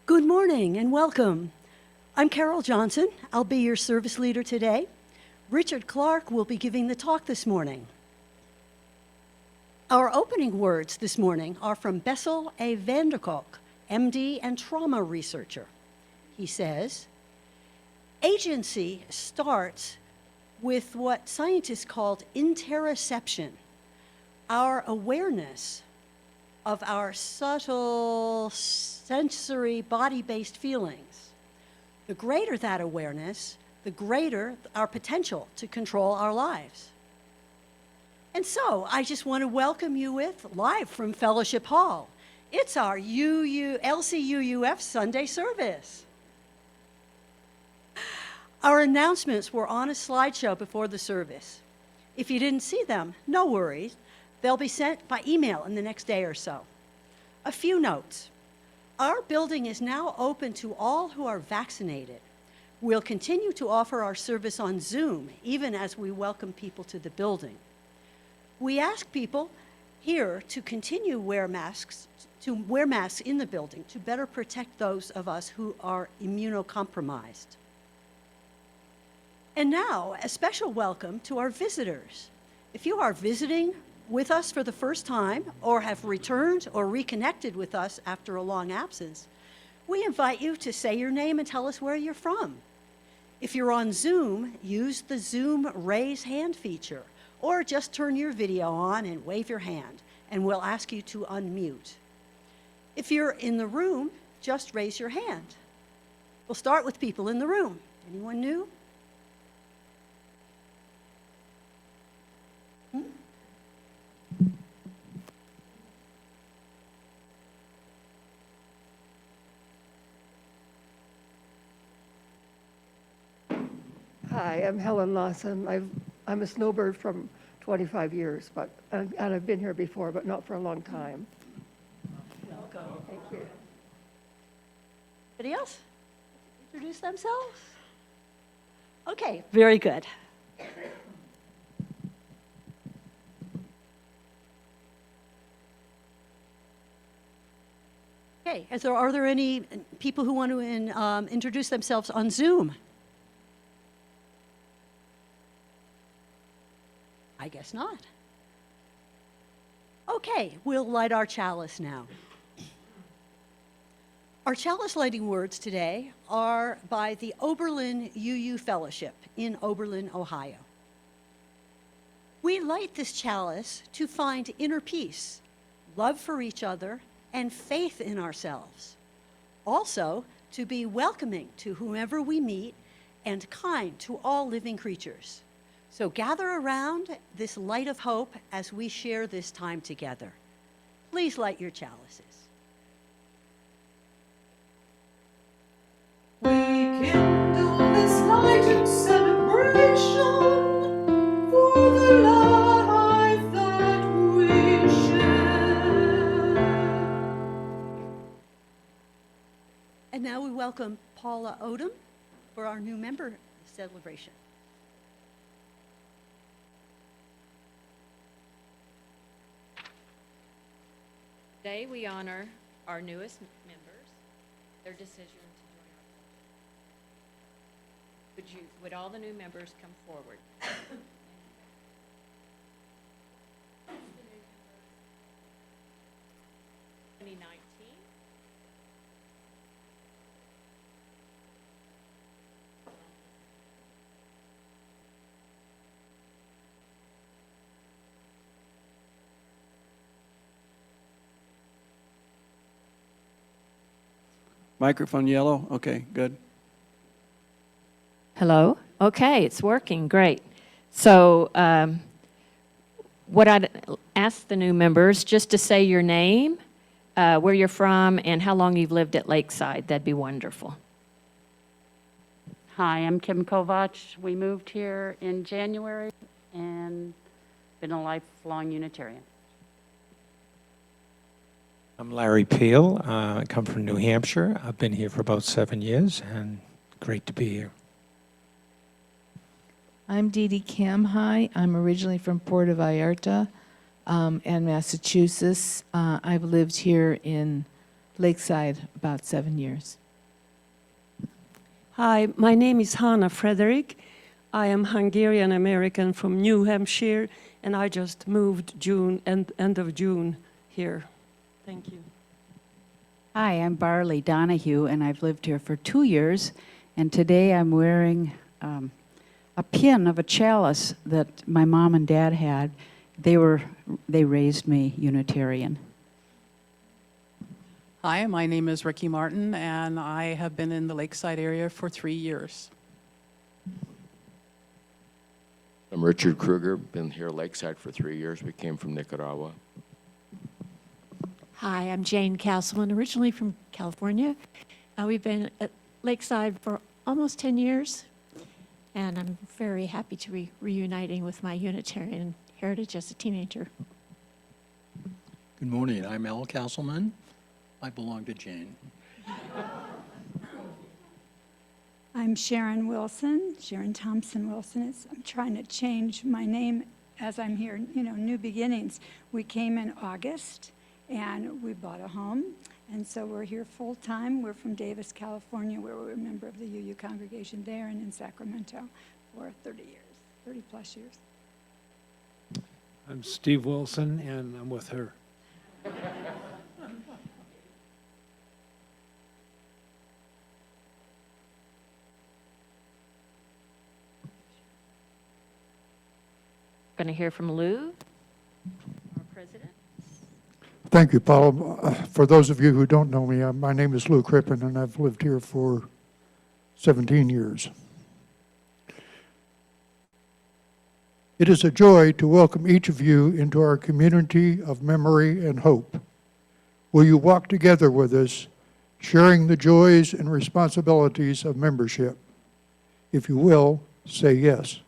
Good morning and welcome. I'm Carol Johnson. I'll be your service leader today. Richard Clarke will be giving the talk this morning. Our opening words this morning are from Bessel A. Vanderkolk, MD and trauma researcher. He says, agency starts with what scientists called interoception, our awareness of our subtle sensory body-based feelings. The greater that awareness, the greater our potential to control our lives. And so I just want to welcome you live from Fellowship Hall. It's our LCUUF Sunday service. Our announcements were on a slideshow before the service. If you didn't see them, no worries. They'll be sent by email in the next day or so. A few notes. Our building is now open to all who are vaccinated. We'll continue to offer our service on Zoom, even as we welcome people to the building. We ask people here to continue wear masks in the building to better protect those of us who are immunocompromised. And now, a special welcome to our visitors. If you are visiting with us for the first time or have returned or reconnected with us after a long absence, we invite you to say your name and tell us where you're from. If you're on Zoom, use the Zoom raise hand feature or just turn your video on and wave your hand and we'll ask you to unmute. If you're in the room, just raise your hand. We'll start with people in the room. Anyone new? Hi, I'm Helen Lawson. I'm a snowbird from 25 years, but and I've been here before, but not for a long time. Welcome. Thank you. Anybody else? Introduce themselves? Okay, very good. Okay, are there any people who want to introduce themselves on Zoom? I guess not. Okay, we'll light our chalice now. Our chalice lighting words today are by the Oberlin UU Fellowship in Oberlin, Ohio. We light this chalice to find inner peace, love for each other, and faith in ourselves. Also, to be welcoming to whomever we meet and kind to all living creatures. So gather around this light of hope as we share this time together. Please light your chalices. We kindle this light in celebration for the life that we share. And now we welcome Paula Odom for our new member celebration. Today we honor our newest members, their decision to join our. Would all the new members come forward? 2019. Microphone yellow? Okay, good. Hello? Okay, it's working, great. So what I'd ask the new members, just to say your name, where you're from, and how long you've lived at Lakeside. That'd be wonderful. Hi, I'm Kim Kovach. We moved here in January and been a lifelong Unitarian. I'm Larry Peel. I come from New Hampshire. I've been here for about 7 years, and great to be here. I'm Dee Dee Kamhai. I'm originally from Puerto Vallarta and Massachusetts. I've lived here in Lakeside about 7 years. Hi, my name is Hanna Frederick. I am Hungarian American from New Hampshire, and I just moved end of June here. Thank you. Hi, I'm Barley Donahue, and I've lived here for 2 years. And today I'm wearing a pin of a chalice that my mom and dad had. They raised me Unitarian. Hi, my name is Ricky Martin, and I have been in the Lakeside area for 3 years. I'm Richard Kruger, been here at Lakeside for 3 years. We came from Nicaragua. Hi, I'm Jane Castleman, originally from California. We've been at Lakeside for almost 10 years, and I'm very happy to be reuniting with my Unitarian heritage as a teenager. Good morning, I'm Al Castleman. I belong to Jane. I'm Sharon Wilson, Sharon Thompson Wilson. I'm trying to change my name as I'm here, new beginnings. We came in August and we bought a home, and so we're here full time. We're from Davis, California, where we're a member of the UU congregation there, and in Sacramento for 30 plus years. I'm Steve Wilson, and I'm with her. Going to hear from Lou, our president. Thank you, Paula. For those of you who don't know me, my name is Lou Crippen, and I've lived here for 17 years. It is a joy to welcome each of you into our community of memory and hope. Will you walk together with us, sharing the joys and responsibilities of membership? If you will, say yes.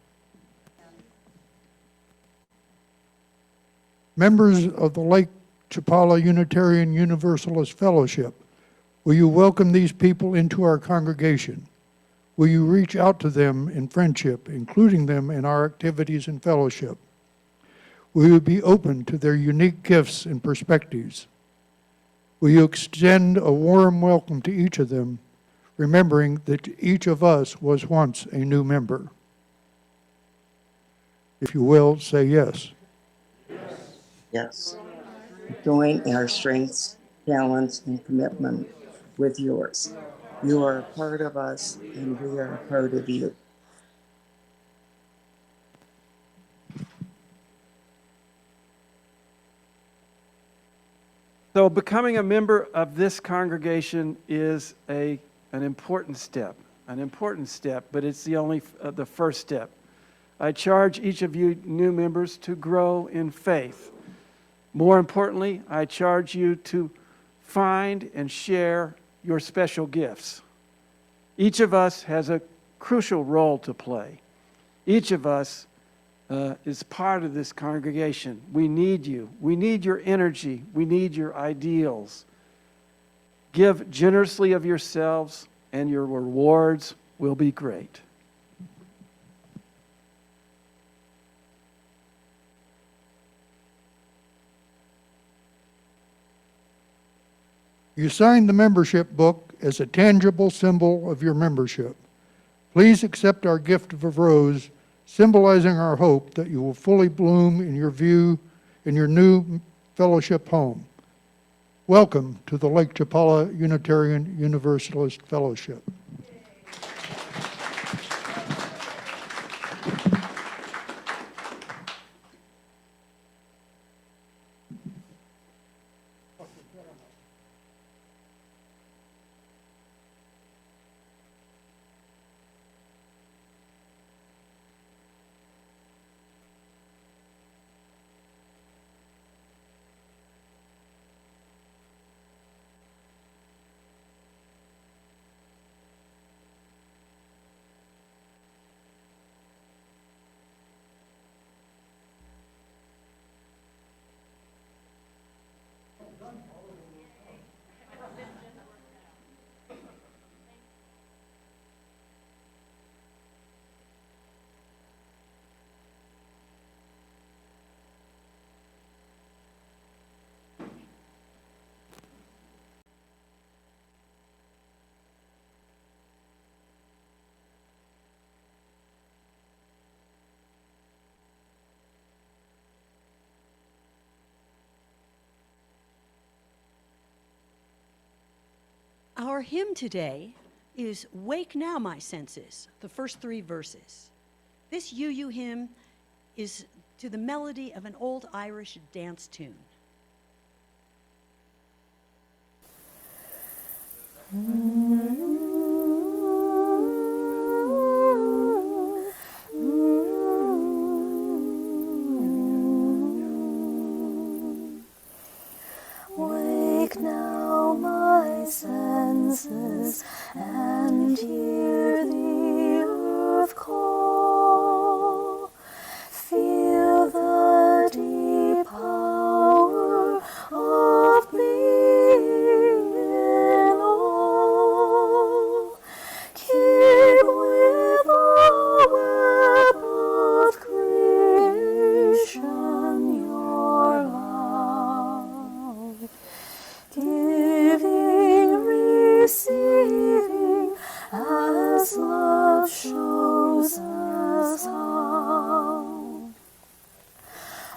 Members of the Lake Chapala Unitarian Universalist Fellowship, will you welcome these people into our congregation? Will you reach out to them in friendship, including them in our activities and fellowship? Will you be open to their unique gifts and perspectives? Will you extend a warm welcome to each of them, remembering that each of us was once a new member? If you will, say yes. Yes. Join our strengths, talents, and commitment with yours. You are a part of us, and we are a part of you. So becoming a member of this congregation is an important step, but it's the first step. I charge each of you new members to grow in faith. More importantly, I charge you to find and share your special gifts. Each of us has a crucial role to play. Each of us is part of this congregation. We need you. We need your energy. We need your ideals. Give generously of yourselves, and your rewards will be great. You signed the membership book as a tangible symbol of your membership. Please accept our gift of a rose, symbolizing our hope that you will fully bloom in your new fellowship home. Welcome to the Lake Chapala Unitarian Universalist Fellowship. Our hymn today is Wake Now, My Senses, the first 3 verses. This UU hymn is to the melody of an old Irish dance tune. Wake now, my senses, and hear the earth call. Feel the deep power of being in all. Keep with the web of creation your love. Giving, receiving, as love shows us how.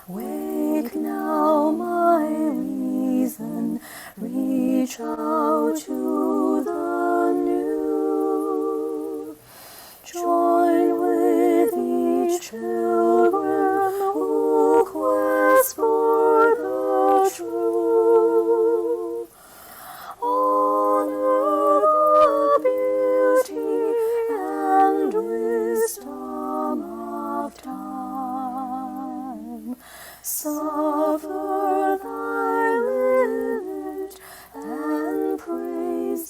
Wake now, my reason, reach out to the new. Join with each children who quest for the true. Honor the beauty and wisdom of time. Suffer thy limit and praise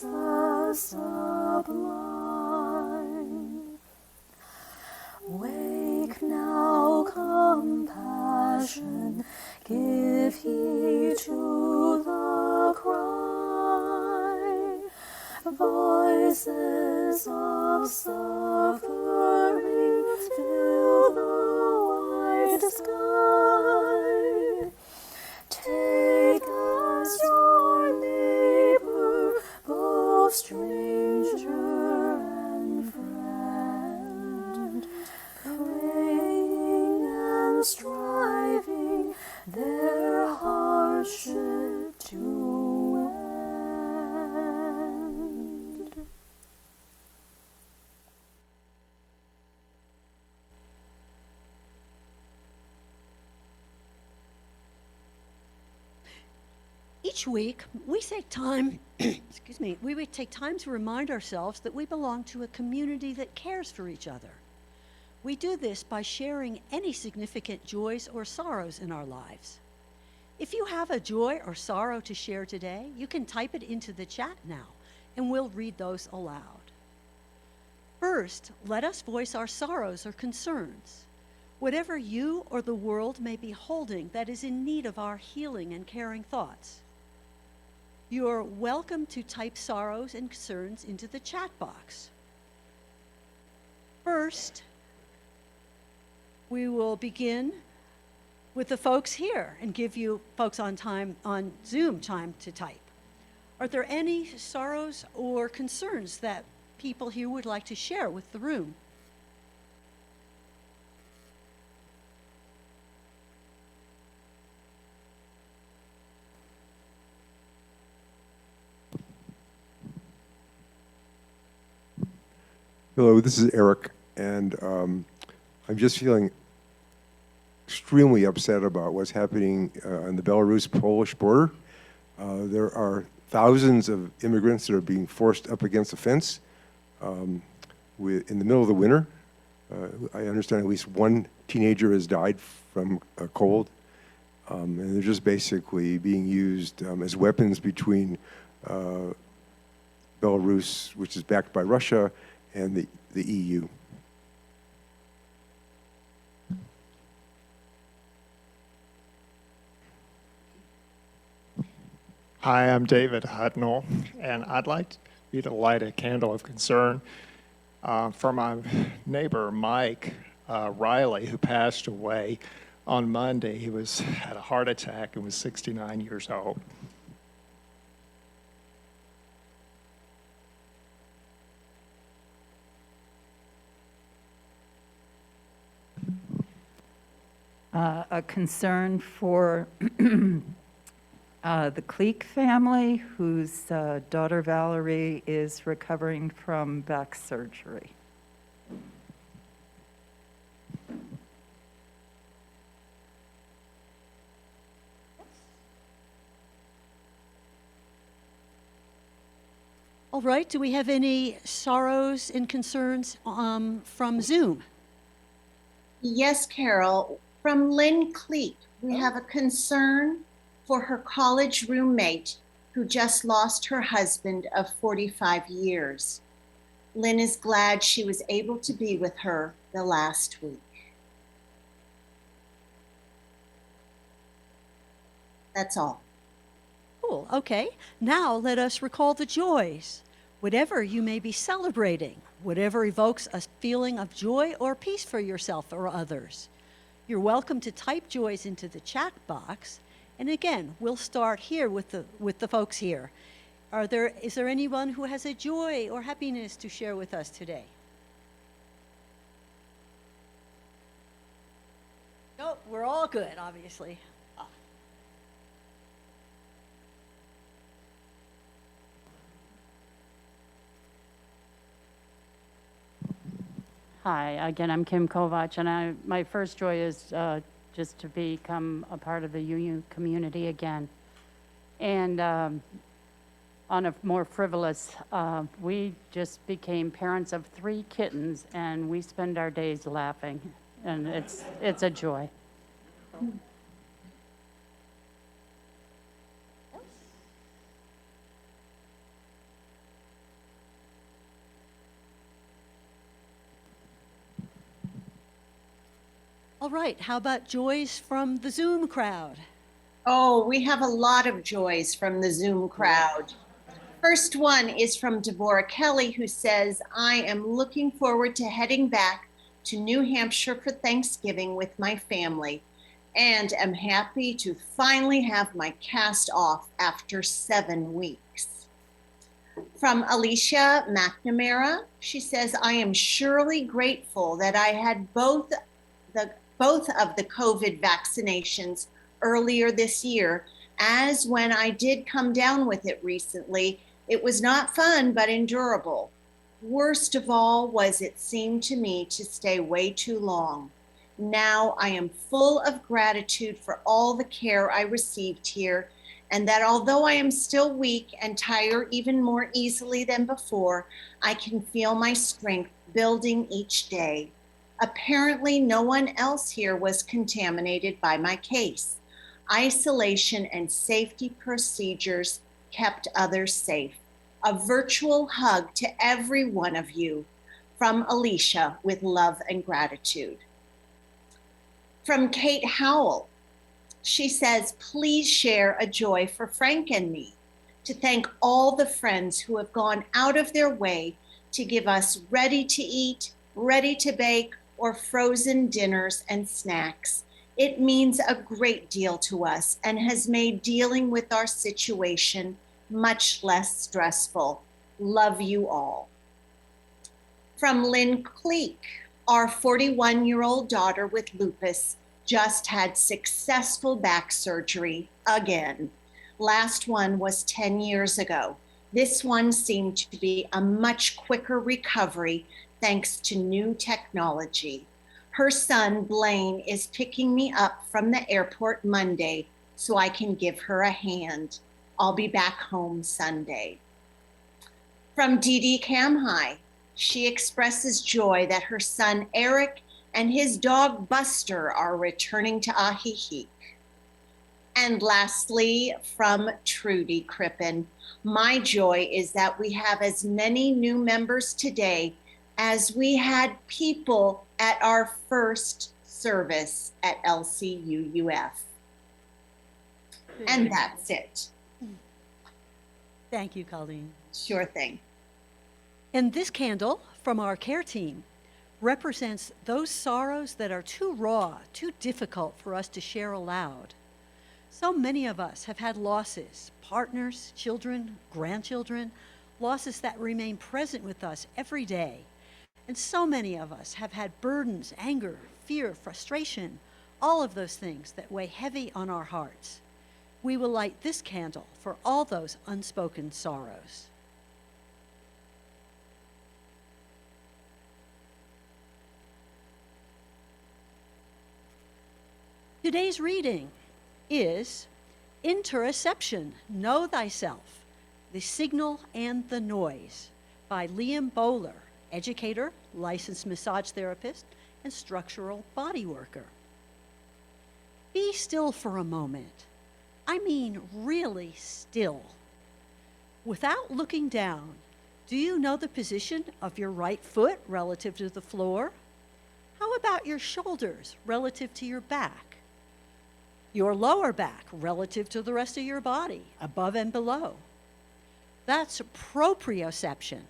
voices of suffering fill the wide sky. Take as your neighbor, both stranger and friend, praying and striving their hardship to end. Each week, we take time, excuse me, we would take time to remind ourselves that we belong to a community that cares for each other. We do this by sharing any significant joys or sorrows in our lives. If you have a joy or sorrow to share today, you can type it into the chat now, and we'll read those aloud. First, let us voice our sorrows or concerns. Whatever you or the world may be holding that is in need of our healing and caring thoughts. You're welcome to type sorrows and concerns into the chat box. First, we will begin with the folks here and give you folks on Zoom time to type. Are there any sorrows or concerns that people here would like to share with the room? Hello, this is Eric, and I'm just feeling extremely upset about what's happening on the Belarus-Polish border. There are thousands of immigrants that are being forced up against the fence in the middle of the winter. I understand at least one teenager has died from a cold, and they're just basically being used as weapons between Belarus, which is backed by Russia, and the EU. Hi, I'm David Hudnall, and I'd like you to light a candle of concern for my neighbor, Mike Riley, who passed away on Monday. He had a heart attack and was 69 years old. A concern for the Clarke family, whose daughter Valerie is recovering from back surgery. All right, do we have any sorrows and concerns from Zoom? Yes, Carol. From Lynn Clarke, we have a concern for her college roommate who just lost her husband of 45 years. Lynn is glad she was able to be with her the last week. That's all. Cool, okay. Now let us recall the joys. Whatever you may be celebrating, whatever evokes a feeling of joy or peace for yourself or others. You're welcome to type joys into the chat box. And again, we'll start here with the folks here. Is there anyone who has a joy or happiness to share with us today? Nope, we're all good, obviously. Hi, again, I'm Kim Kovach, and my first joy is just to become a part of the UU community again. And on a more frivolous, we just became parents of 3 kittens, and we spend our days laughing, and it's a joy. All right, how about joys from the Zoom crowd? Oh, we have a lot of joys from the Zoom crowd. First one is from Deborah Kelly, who says, I am looking forward to heading back to New Hampshire for Thanksgiving with my family and am happy to finally have my cast off after 7 weeks. From Alicia McNamara, she says, I am surely grateful that I had both of the COVID vaccinations earlier this year, as when I did come down with it recently, it was not fun, but endurable. Worst of all was it seemed to me to stay way too long. Now I am full of gratitude for all the care I received here, and that although I am still weak and tire even more easily than before, I can feel my strength building each day. Apparently, no one else here was contaminated by my case. Isolation and safety procedures kept others safe. A virtual hug to every one of you. From Alicia, with love and gratitude. From Kate Howell, she says, please share a joy for Frank and me, to thank all the friends who have gone out of their way to give us ready to eat, ready to bake, or frozen dinners and snacks. It means a great deal to us and has made dealing with our situation much less stressful. Love you all. From Lynn Clarke, our 41-year-old daughter with lupus just had successful back surgery again. Last one was 10 years ago. This one seemed to be a much quicker recovery thanks to new technology. Her son, Blaine, is picking me up from the airport Monday so I can give her a hand. I'll be back home Sunday. From Dee Dee Kamhai, she expresses joy that her son, Eric, and his dog, Buster, are returning to Ahihi. And lastly, from Trudy Crippen, my joy is that we have as many new members today as we had people at our first service at LCUUF. And that's it. Thank you, Colleen. Sure thing. And this candle from our care team represents those sorrows that are too raw, too difficult for us to share aloud. So many of us have had losses, partners, children, grandchildren, losses that remain present with us every day. And so many of us have had burdens, anger, fear, frustration, all of those things that weigh heavy on our hearts. We will light this candle for all those unspoken sorrows. Today's reading is Interception, Know Thyself, The Signal and the Noise by Liam Bowler, educator, licensed massage therapist, and structural body worker. Be still for a moment. I mean really still. Without looking down, do you know the position of your right foot relative to the floor? How about your shoulders relative to your back? Your lower back relative to the rest of your body, above and below? That's proprioception.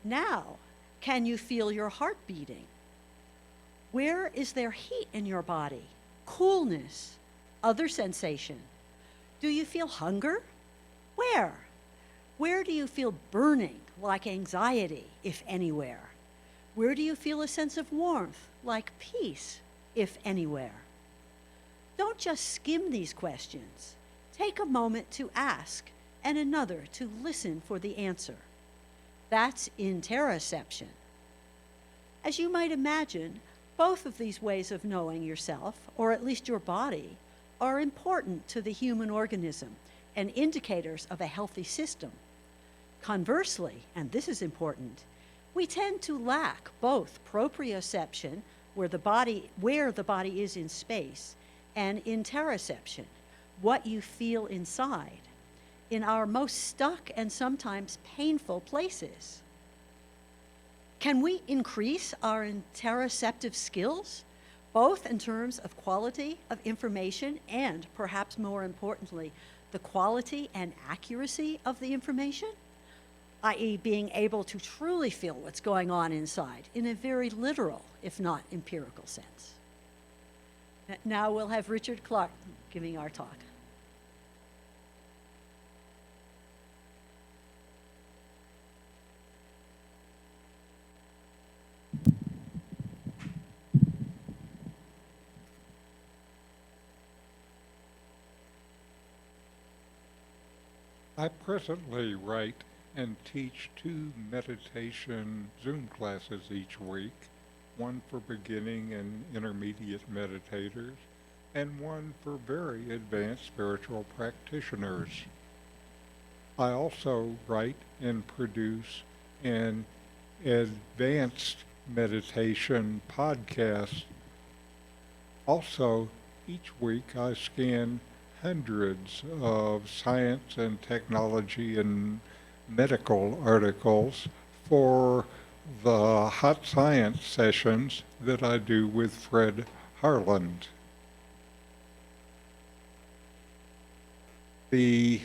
Now, can you feel your heart beating? Where is there heat in your body? Coolness? Other sensation? Do you feel hunger? Where? Where do you feel burning, like anxiety, if anywhere? Where do you feel a sense of warmth, like peace, if anywhere? Don't just skim these questions. Take a moment to ask and another to listen for the answer. That's Interception. As you might imagine, both of these ways of knowing yourself, or at least your body, are important to the human organism and indicators of a healthy system. Conversely, and this is important, we tend to lack both proprioception, where the body is in space, and Interception, what you feel inside, in our most stuck and sometimes painful places. Can we increase our interoceptive skills, both in terms of quality of information and, perhaps more importantly, the quality and accuracy of the information, i.e. being able to truly feel what's going on inside in a very literal, if not empirical sense. Now we'll have Richard Clarke giving our talk. I presently write and teach 2 meditation Zoom classes each week, one for beginning and intermediate meditators, and one for very advanced spiritual practitioners. I also write and produce an advanced meditation podcast. Also, each week I scan hundreds of science and technology and medical articles for the hot science sessions that I do with Fred Harland. These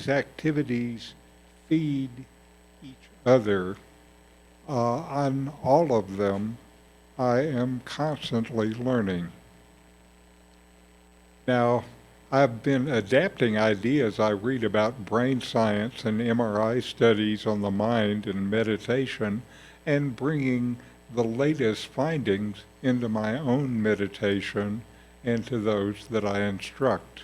activities feed each other. On all of them, I am constantly learning. Now, I've been adapting ideas I read about brain science and MRI studies on the mind and meditation and bringing the latest findings into my own meditation and to those that I instruct.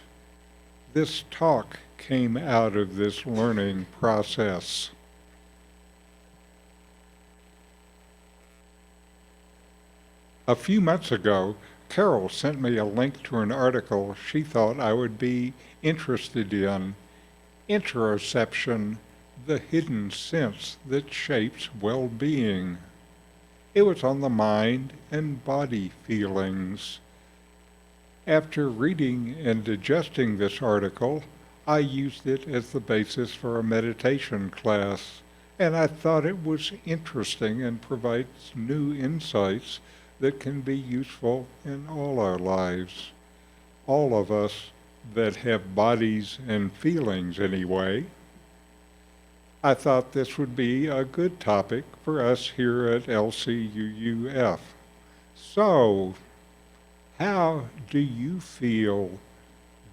This talk came out of this learning process. A few months ago, Carol sent me a link to an article she thought I would be interested in. Interception, the hidden sense that shapes well-being. It was on the mind and body feelings. After reading and digesting this article, I used it as the basis for a meditation class, and I thought it was interesting and provides new insights that can be useful in all our lives. All of us that have bodies and feelings anyway. I thought this would be a good topic for us here at LCUUF. So, how do you feel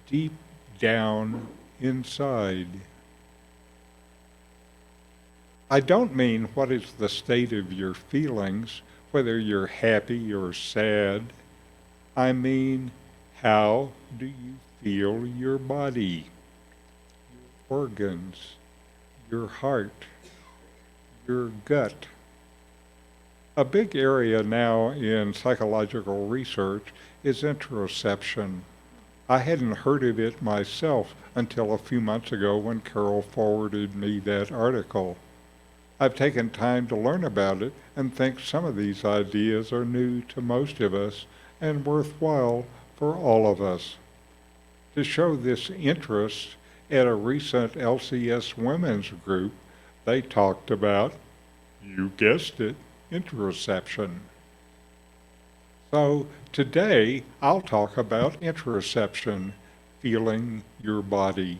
deep down inside? I don't mean what is the state of your feelings, whether you're happy or sad. I mean, how do you feel your body, your organs, your heart, your gut? A big area now in psychological research is interoception. I hadn't heard of it myself until a few months ago when Carol forwarded me that article. I've taken time to learn about it and think some of these ideas are new to most of us and worthwhile for all of us. To show this interest, at a recent LCS women's group, they talked about, you guessed it, interoception. So today I'll talk about interoception, feeling your body.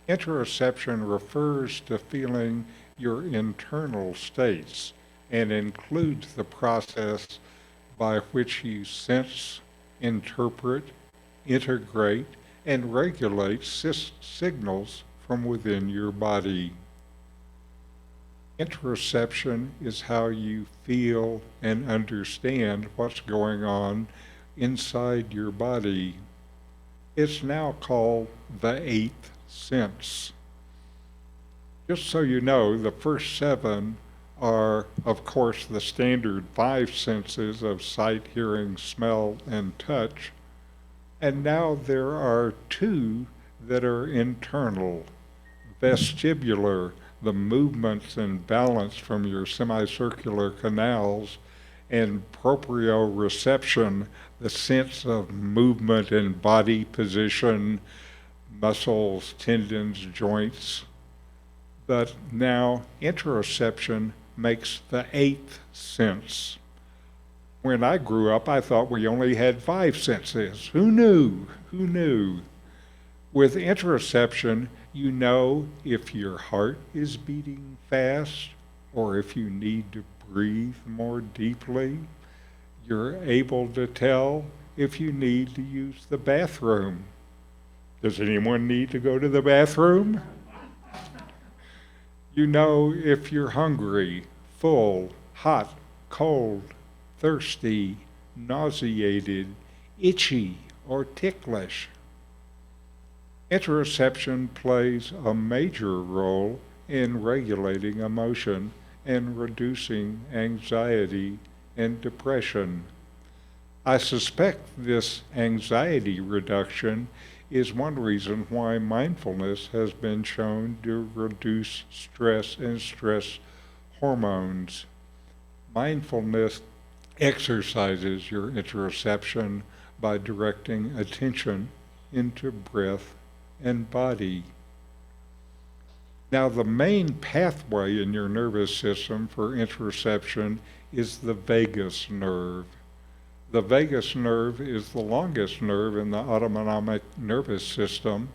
Interoception refers to feeling your internal states and includes the process by which you sense, interpret, integrate, and regulate signals from within your body. Interoception is how you feel and understand what's going on inside your body. It's now called the 8th sense. Just so you know, the first 7 are, of course, the standard 5 senses of sight, hearing, smell, and touch. And now there are 2 that are internal, vestibular, the movements and balance from your semicircular canals, and proprioception, the sense of movement and body position, muscles, tendons, joints. But now interoception makes the 8th sense. When I grew up, I thought we only had 5 senses. Who knew? Who knew? With interoception, you know if your heart is beating fast or if you need to breathe more deeply. You're able to tell if you need to use the bathroom. Does anyone need to go to the bathroom? You know if you're hungry, full, hot, cold, thirsty, nauseated, itchy, or ticklish. Interoception plays a major role in regulating emotion and reducing anxiety and depression. I suspect this anxiety reduction is one reason why mindfulness has been shown to reduce stress and stress hormones. Mindfulness exercises your interoception by directing attention into breath and body. Now, the main pathway in your nervous system for interoception is the vagus nerve. The vagus nerve is the longest nerve in the autonomic nervous system,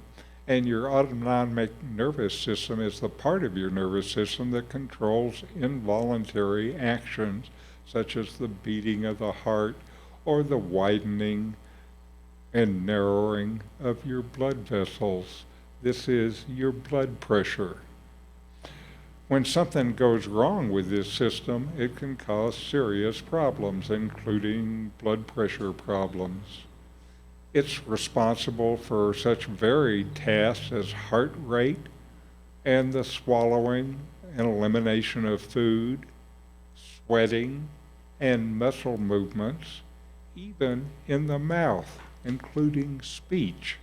and your autonomic nervous system is the part of your nervous system that controls involuntary actions, such as the beating of the heart or the widening and narrowing of your blood vessels. This is your blood pressure. When something goes wrong with this system, it can cause serious problems, including blood pressure problems. It's responsible for such varied tasks as heart rate and the swallowing and elimination of food, sweating, and muscle movements, even in the mouth, including speech.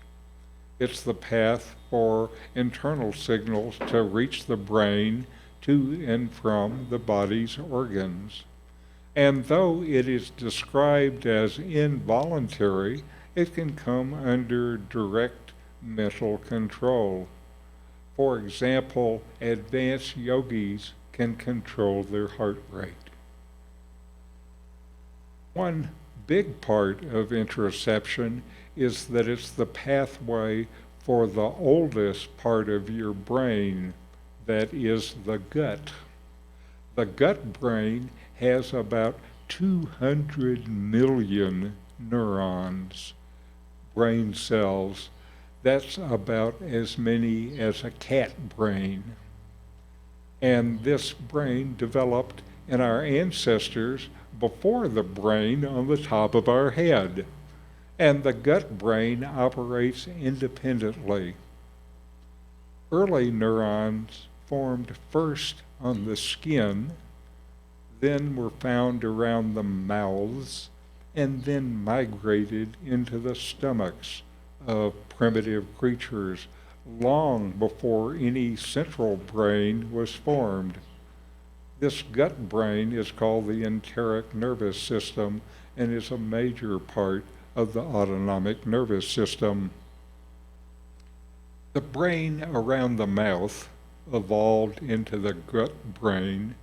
It's the path for internal signals to reach the brain to and from the body's organs. And though it is described as involuntary, it can come under direct mental control. For example, advanced yogis can control their heart rate. One big part of interoception is that it's the pathway for the oldest part of your brain, that is the gut. The gut brain has about 200 million neurons, brain cells. That's about as many as a cat brain. And this brain developed in our ancestors before the brain on the top of our head. And the gut brain operates independently. Early neurons formed first on the skin, then were found around the mouths, and then migrated into the stomachs of primitive creatures long before any central brain was formed. This gut brain is called the enteric nervous system and is a major part of the autonomic nervous system. The brain around the mouth evolved into the gut brain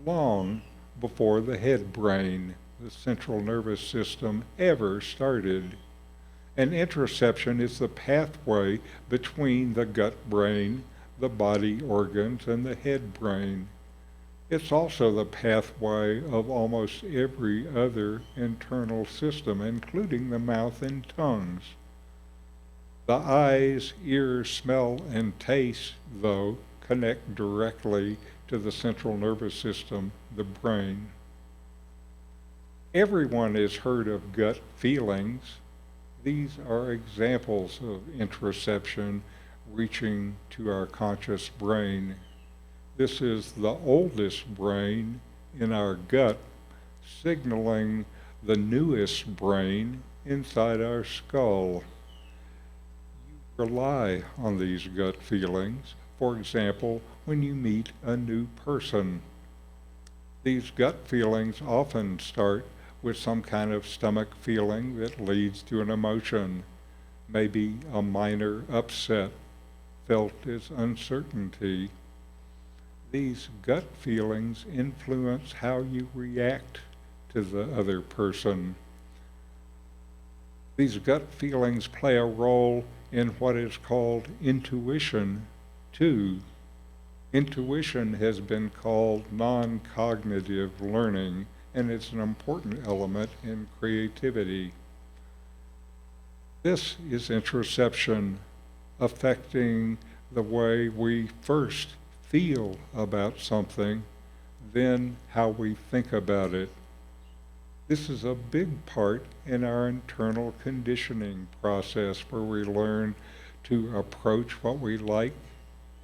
long before the head brain, the central nervous system, ever started. And interoception is the pathway between the gut brain, the body organs, and the head brain. It's also the pathway of almost every other internal system, including the mouth and tongues. The eyes, ears, smell, and taste, though, connect directly to the central nervous system, the brain. Everyone has heard of gut feelings. These are examples of interoception reaching to our conscious brain. This is the oldest brain in our gut, signaling the newest brain inside our skull. You rely on these gut feelings, for example, when you meet a new person. These gut feelings often start with some kind of stomach feeling that leads to an emotion, maybe a minor upset felt as uncertainty. These gut feelings influence how you react to the other person. These gut feelings play a role in what is called intuition, too. Intuition has been called non-cognitive learning, and it's an important element in creativity. This is Interception, affecting the way we first feel about something, then how we think about it. This is a big part in our internal conditioning process where we learn to approach what we like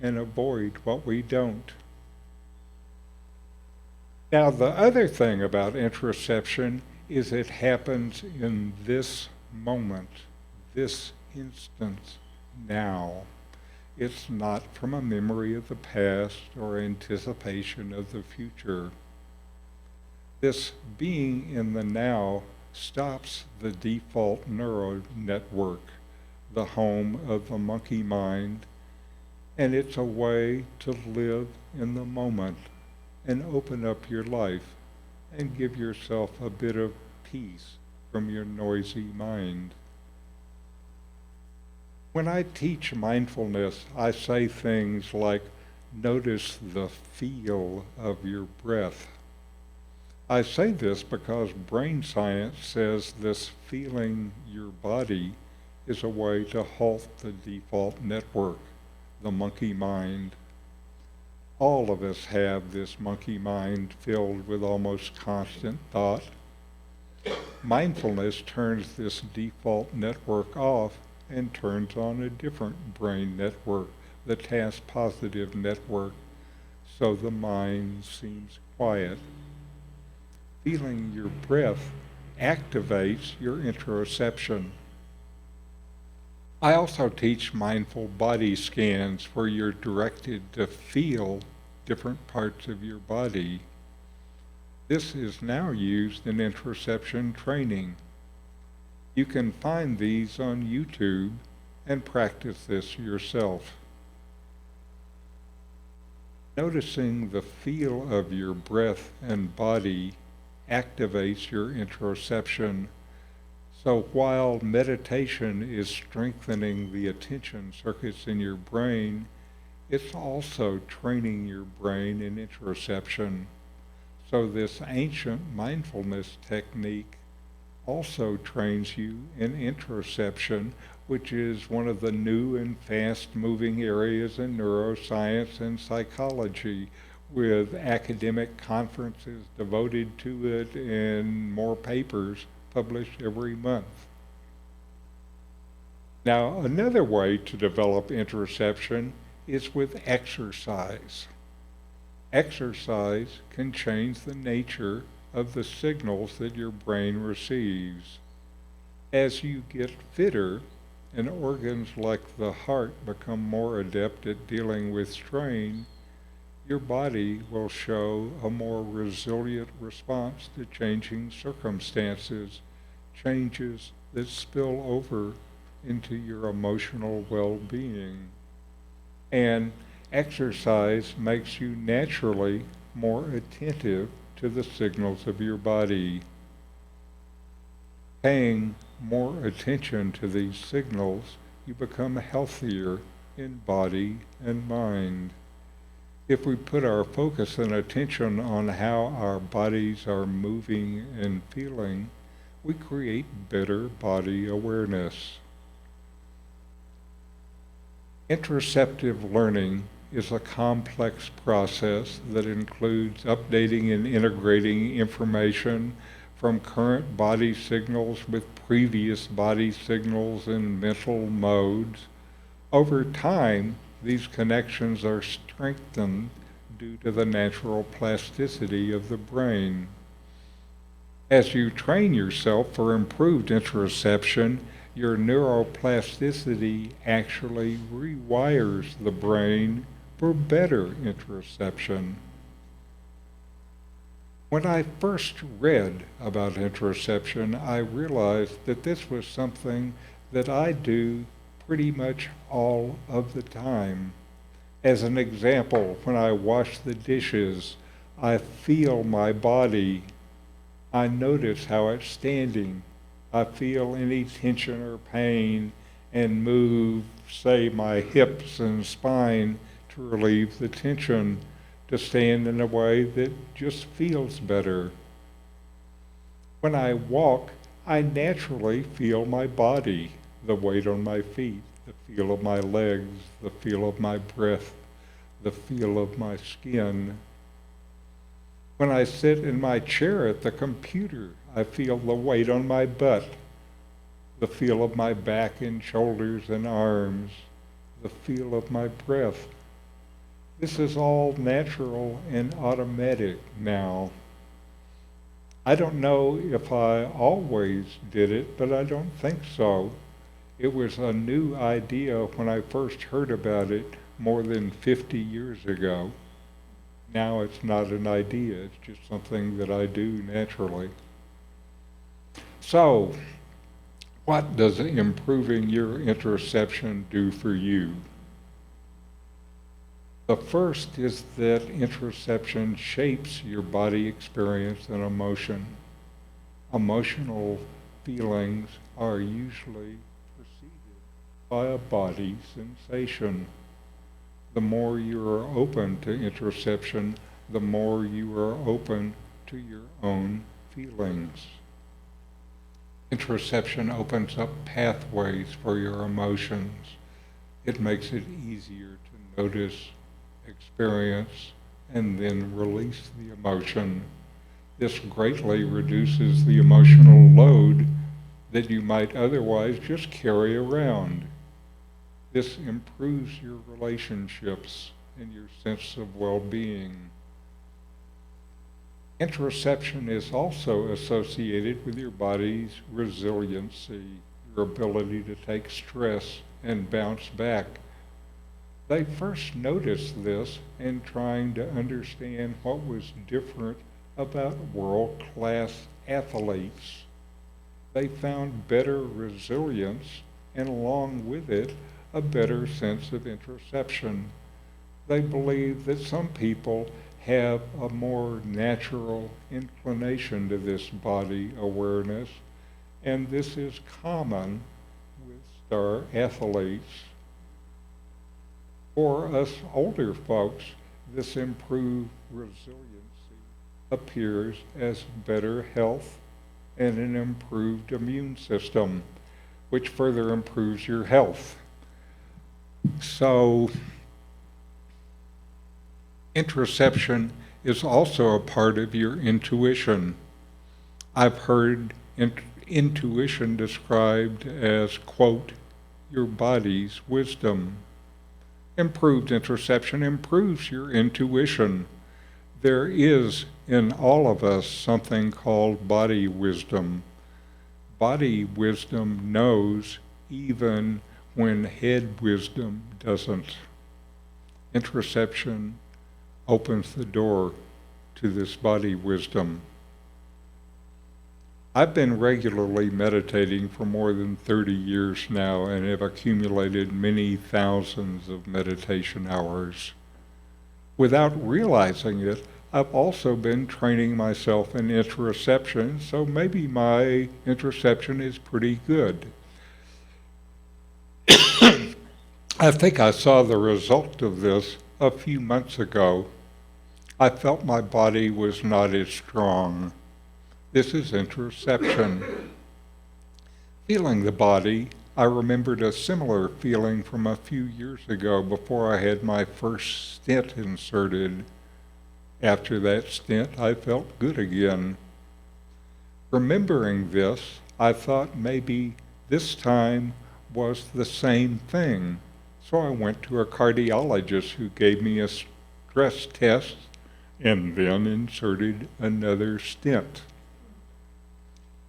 and avoid what we don't. Now, the other thing about Interception is it happens in this moment, this instant, now. It's not from a memory of the past or anticipation of the future. This being in the now stops the default neural network, the home of the monkey mind, and it's a way to live in the moment and open up your life and give yourself a bit of peace from your noisy mind. When I teach mindfulness, I say things like, notice the feel of your breath. I say this because brain science says this feeling your body is a way to halt the default network, the monkey mind. All of us have this monkey mind filled with almost constant thought. Mindfulness turns this default network off and turns on a different brain network, the task positive network, so the mind seems quiet. Feeling your breath activates your interoception. I also teach mindful body scans where you're directed to feel different parts of your body. This is now used in Interception training. You can find these on YouTube and practice this yourself. Noticing the feel of your breath and body activates your interoception. So while meditation is strengthening the attention circuits in your brain, it's also training your brain in interoception. So this ancient mindfulness technique also trains you in interoception, which is one of the new and fast-moving areas in neuroscience and psychology, with academic conferences devoted to it and more papers published every month. Now, another way to develop interoception is with exercise. Exercise can change the nature of the signals that your brain receives. As you get fitter and organs like the heart become more adept at dealing with strain, your body will show a more resilient response to changing circumstances, changes that spill over into your emotional well-being. And exercise makes you naturally more attentive to the signals of your body. Paying more attention to these signals, you become healthier in body and mind. If we put our focus and attention on how our bodies are moving and feeling, we create better body awareness. Interceptive learning is a complex process that includes updating and integrating information from current body signals with previous body signals and mental modes. Over time, these connections are strengthened due to the natural plasticity of the brain. As you train yourself for improved interoception, your neuroplasticity actually rewires the brain for better interoception. When I first read about interoception, I realized that this was something that I do pretty much all of the time. As an example, when I wash the dishes, I feel my body. I notice how it's standing I feel any tension or pain and move, say, my hips and spine to relieve the tension, to stand in a way that just feels better. When I walk, I naturally feel my body, the weight on my feet, the feel of my legs, the feel of my breath, the feel of my skin. When I sit in my chair at the computer, I feel the weight on my butt, the feel of my back and shoulders and arms, the feel of my breath. This is all natural and automatic now. I don't know if I always did it, but I don't think so. It was a new idea when I first heard about it more than 50 years ago. Now it's not an idea, it's just something that I do naturally. So, what does improving your interception do for you? The first is that interception shapes your body experience and emotion. Emotional feelings are usually preceded by a body sensation. The more you are open to interception, the more you are open to your own feelings. Interception opens up pathways for your emotions. It makes it easier to notice, experience, and then release the emotion. This greatly reduces the emotional load that you might otherwise just carry around. This improves your relationships and your sense of well-being. Interception is also associated with your body's resiliency, your ability to take stress and bounce back. They first noticed this in trying to understand what was different about world-class athletes. They found better resilience and along with it, a better sense of interception. They believe that some people have a more natural inclination to this body awareness, and this is common with star athletes. For us older folks, this improved resiliency appears as better health and an improved immune system, which further improves your health. So, interception is also a part of your intuition. I've heard intuition described as, quote, your body's wisdom. Improved interception improves your intuition. There is in all of us something called body wisdom. Body wisdom knows even when head wisdom doesn't. Interception opens the door to this body wisdom. I've been regularly meditating for more than 30 years now and have accumulated many thousands of meditation hours. Without realizing it, I've also been training myself in interoception, so maybe my interception is pretty good. I think I saw the result of this a few months ago. I felt my body was not as strong. This is interception. Feeling the body, I remembered a similar feeling from a few years ago before I had my first stent inserted. After that stent, I felt good again. Remembering this, I thought maybe this time was the same thing. So I went to a cardiologist who gave me a stress test and then inserted another stent.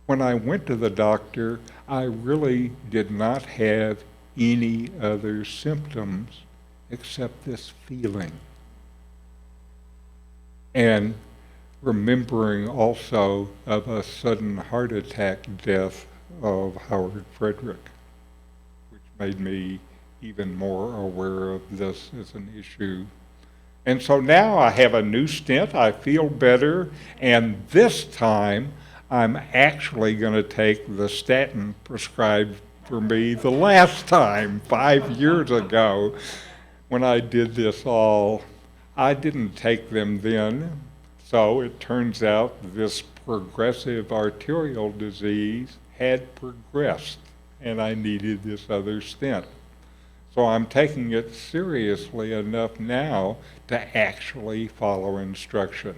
When I went to the doctor, I really did not have any other symptoms except this feeling. And remembering also of a sudden heart attack death of Howard Frederick, which made me even more aware of this as an issue. And so now I have a new stent, I feel better, and this time I'm actually going to take the statin prescribed for me the last time, 5 years ago, when I did this all. I didn't take them then, so it turns out this progressive arterial disease had progressed, and I needed this other stent. So I'm taking it seriously enough now to actually follow instructions.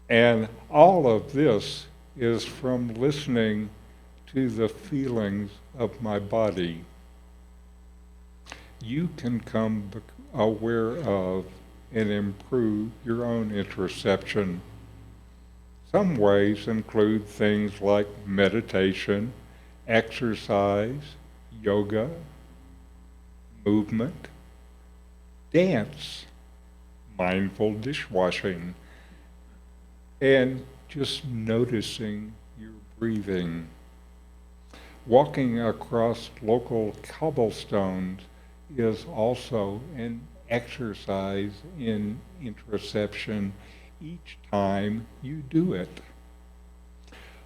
And all of this is from listening to the feelings of my body. You can come aware of and improve your own interception. Some ways include things like meditation, exercise, yoga, movement, dance, mindful dishwashing, and just noticing your breathing. Walking across local cobblestones is also an exercise in interception each time you do it.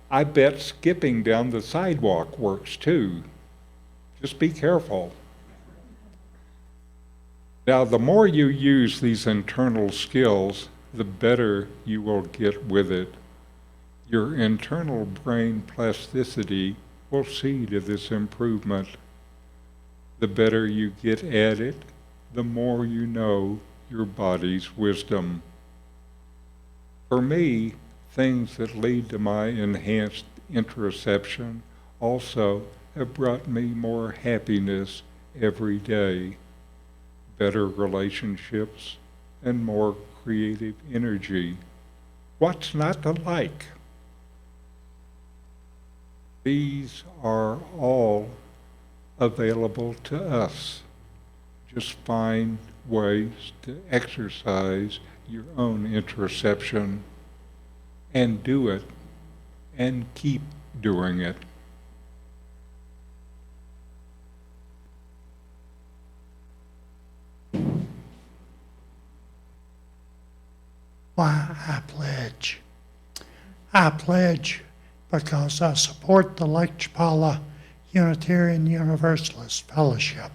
I bet skipping down the sidewalk works too. Just be careful. Now, the more you use these internal skills, the better you will get with it. Your internal brain plasticity will see to this improvement. The better you get at it, the more you know your body's wisdom. For me, things that lead to my enhanced interception also have brought me more happiness every day, better relationships, and more creative energy. What's not to like? These are all available to us. Just find ways to exercise your own interception and do it and keep doing it. Why, I pledge. I pledge because I support the Lake Chapala Unitarian Universalist Fellowship.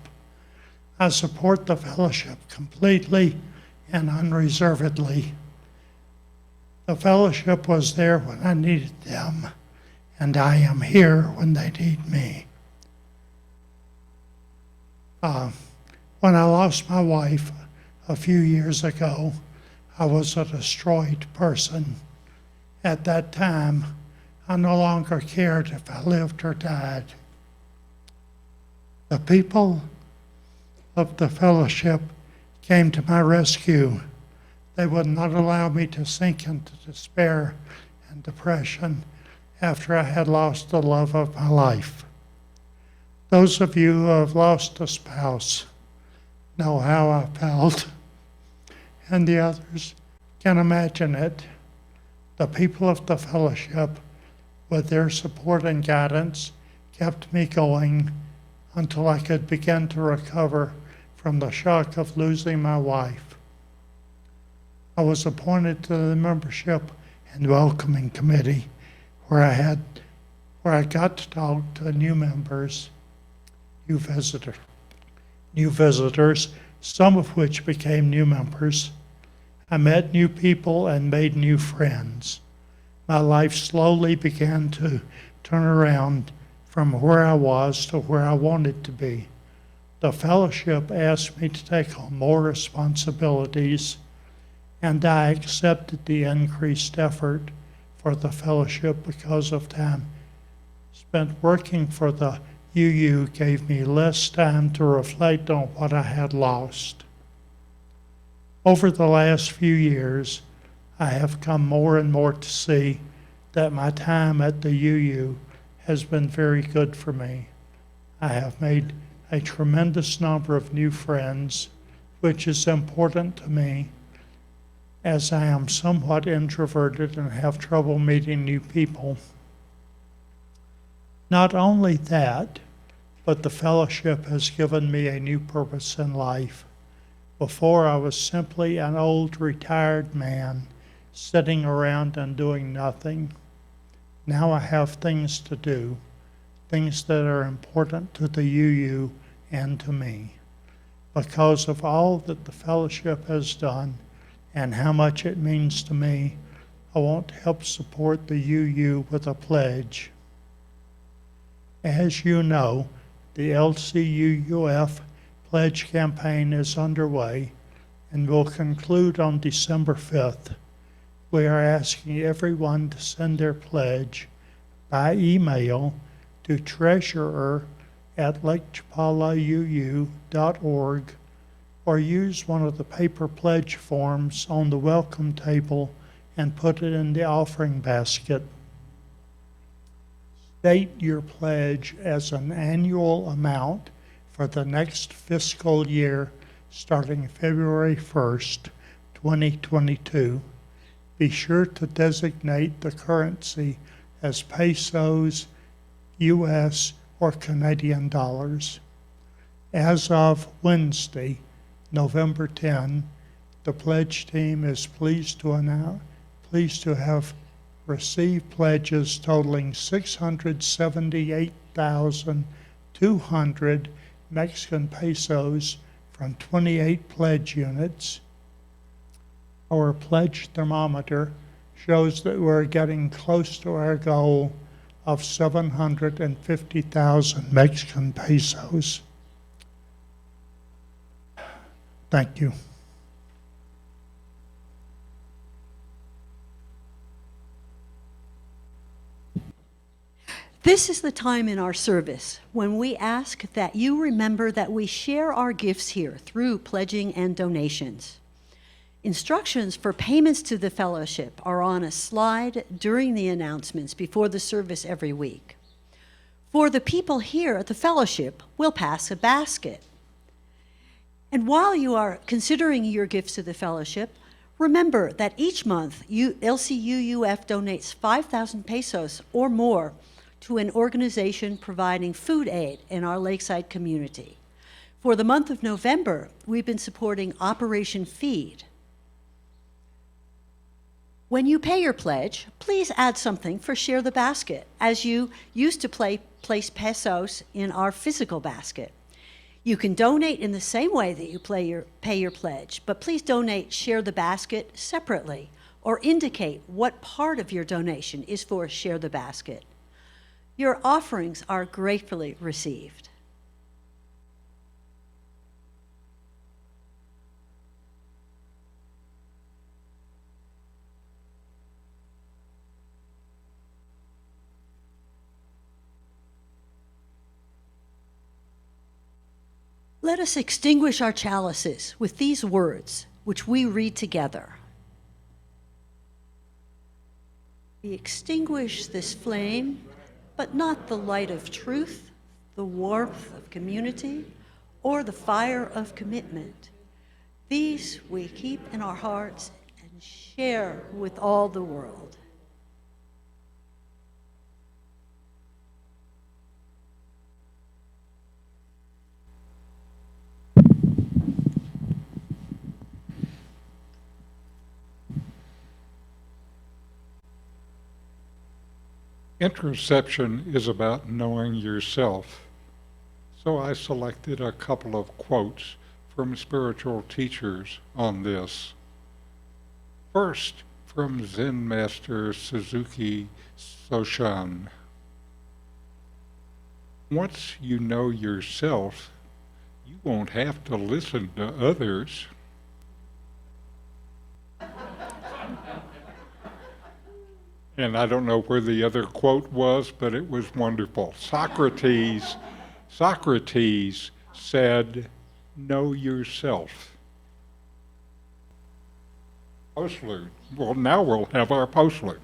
I support the fellowship completely and unreservedly. The fellowship was there when I needed them, and I am here when they need me. When I lost my wife a few years ago, I was a destroyed person. At that time, I no longer cared if I lived or died. The people of the fellowship came to my rescue. They would not allow me to sink into despair and depression after I had lost the love of my life. Those of you who have lost a spouse know how I felt, and the others can imagine it. The people of the fellowship, with their support and guidance, kept me going until I could begin to recover from the shock of losing my wife. I was appointed to the membership and welcoming committee where I got to talk to new members, new visitors, some of which became new members. I met new people and made new friends. My life slowly began to turn around from where I was to where I wanted to be. The fellowship asked me to take on more responsibilities, and I accepted the increased effort for the fellowship because of time spent working for the UU gave me less time to reflect on what I had lost. Over the last few years, I have come more and more to see that my time at the UU has been very good for me. I have made a tremendous number of new friends, which is important to me, as I am somewhat introverted and have trouble meeting new people. Not only that, but the fellowship has given me a new purpose in life. Before, I was simply an old retired man sitting around and doing nothing. Now I have things to do, things that are important to the UU and to me. Because of all that the fellowship has done and how much it means to me, I want to help support the UU with a pledge. As you know, the LCUUF pledge campaign is underway and will conclude on December 5th. We are asking everyone to send their pledge by email to treasurer@lakechapalauu.org or use one of the paper pledge forms on the welcome table and put it in the offering basket. State your pledge as an annual amount for the next fiscal year starting February 1st, 2022. Be sure to designate the currency as pesos, US, or Canadian dollars. As of Wednesday, November 10, the pledge team is pleased to have received pledges totaling 678,200 Mexican pesos from 28 pledge units. Our pledge thermometer shows that we're getting close to our goal of 750,000 Mexican pesos. Thank you. This is the time in our service when we ask that you remember that we share our gifts here through pledging and donations. Instructions for payments to the fellowship are on a slide during the announcements before the service every week. For the people here at the fellowship, we'll pass a basket. And while you are considering your gifts to the fellowship, remember that each month LCUUF donates 5,000 pesos or more to an organization providing food aid in our Lakeside community. For the month of November, we've been supporting Operation Feed. When you pay your pledge, please add something for Share the Basket, as you used to place pesos in our physical basket. You can donate in the same way that you pay your pledge, but please donate Share the Basket separately, or indicate what part of your donation is for Share the Basket. Your offerings are gratefully received. Let us extinguish our chalices with these words, which we read together. We extinguish this flame, but not the light of truth, the warmth of community, or the fire of commitment. These we keep in our hearts and share with all the world. Interception is about knowing yourself. So I selected a couple of quotes from spiritual teachers on this. First, from Zen Master Suzuki Soshan. Once you know yourself, you won't have to listen to others. And I don't know where the other quote was, but it was wonderful. Socrates said, know yourself. Postlude. Well, now we'll have our postlude.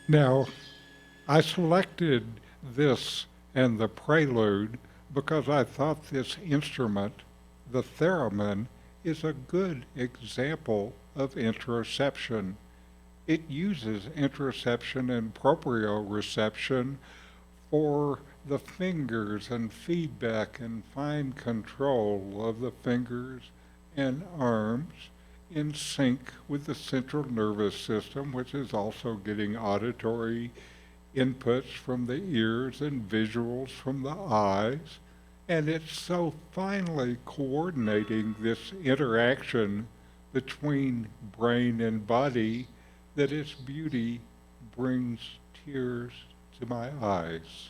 Now, I selected this and the prelude because I thought this instrument, the theremin, is a good example of interoception. It uses interoception and proprioception for the fingers and feedback and fine control of the fingers and arms in sync with the central nervous system, which is also getting auditory inputs from the ears and visuals from the eyes. And it's so finely coordinating this interaction between brain and body that its beauty brings tears to my eyes.